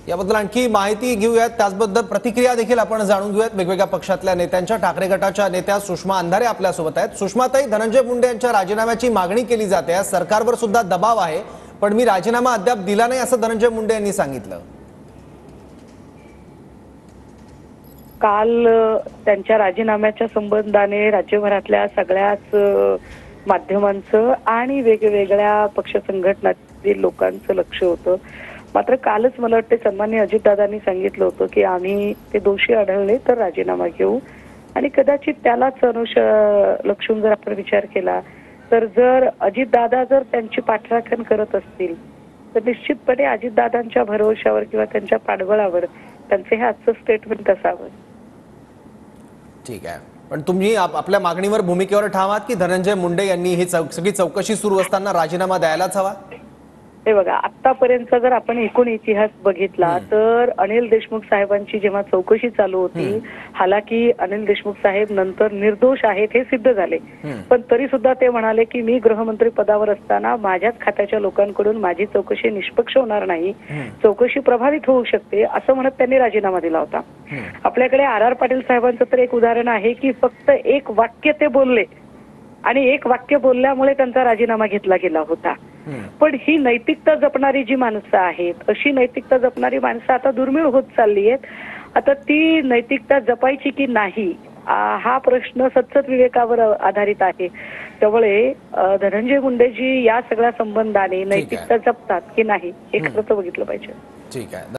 याबद्दल आणखी माहिती घेऊयात, त्याचबद्दल प्रतिक्रिया देखील आपण जाणून घेऊयात वेगवेगळ्या पक्षातल्या नेत्यांच्या। ठाकरे गटाच्या नेत्या सुषमा अंधारे आपल्यासोबत आहेत। सुषमाताई, धनंजय मुंडे यांच्या राजीनाम्याची मागणी केली जाते, सरकारवर सुद्धा दबाव आहे, पण मी राजीनामा अद्याप दिला नाही असं धनंजय मुंडे यांनी सांगितलं। काल त्यांच्या राजीनाम्याच्या संबंधाने राज्यभरातल्या सगळ्याच माध्यमांचं आणि वेगवेगळ्या पक्ष संघटनांतील लोकांचं लक्ष होतं। मात्र कालच मला वाटते सन्माननीय अजितदादांनी सांगितलं होतं की आम्ही ते दोषी आढळले तर राजीनामा घेऊ, आणि कदाचित त्यालाच लक्षून जर आपण विचार केला तर जर अजितदादा जर त्यांची पाठराखण करत असतील तर निश्चितपणे अजितदादांच्या भरवशावर किंवा त्यांच्या पाठबळावर त्यांचे हे आजचं स्टेटमेंट असावं। ठीक आहे, पण तुम्ही आपल्या मागणीवर भूमिकेवर ठाम आहात की धनंजय मुंडे यांनी ही सगळी चौकशी सुरू असताना राजीनामा द्यायलाच हवा? हे बघा, आतापर्यंतचा जर आपण एकूण इतिहास बघितला तर अनिल देशमुख साहेबांची जेव्हा चौकशी चालू होती, हालाकी अनिल देशमुख साहेब नंतर निर्दोष आहेत हे सिद्ध झाले, पण तरी सुद्धा ते म्हणाले की मी गृहमंत्री पदावर असताना माझ्याच खात्याच्या लोकांकडून माझी चौकशी निष्पक्ष होणार नाही, चौकशी प्रभावित होऊ शकते असं म्हणत त्यांनी राजीनामा दिला होता। आपल्याकडे आर पाटील साहेबांचं तर एक उदाहरण आहे की फक्त एक वाक्य ते बोलले आणि एक वाक्य बोलल्यामुळे त्यांचा राजीनामा घेतला गेला होता। पण ही नैतिकता जपणारी जी माणसं आहेत, अशी नैतिकता जपणारी माणसं आता दुर्मिळ होत चालली आहेत। आता ती नैतिकता जपायची की नाही हा प्रश्न सतत विवेकावर आधारित आहे। त्यामुळे धनंजय मुंडेजी या सगळ्या संबंधाने नैतिकता जपतात की नाही हे खरं तर बघितलं पाहिजे। ठीक आहे।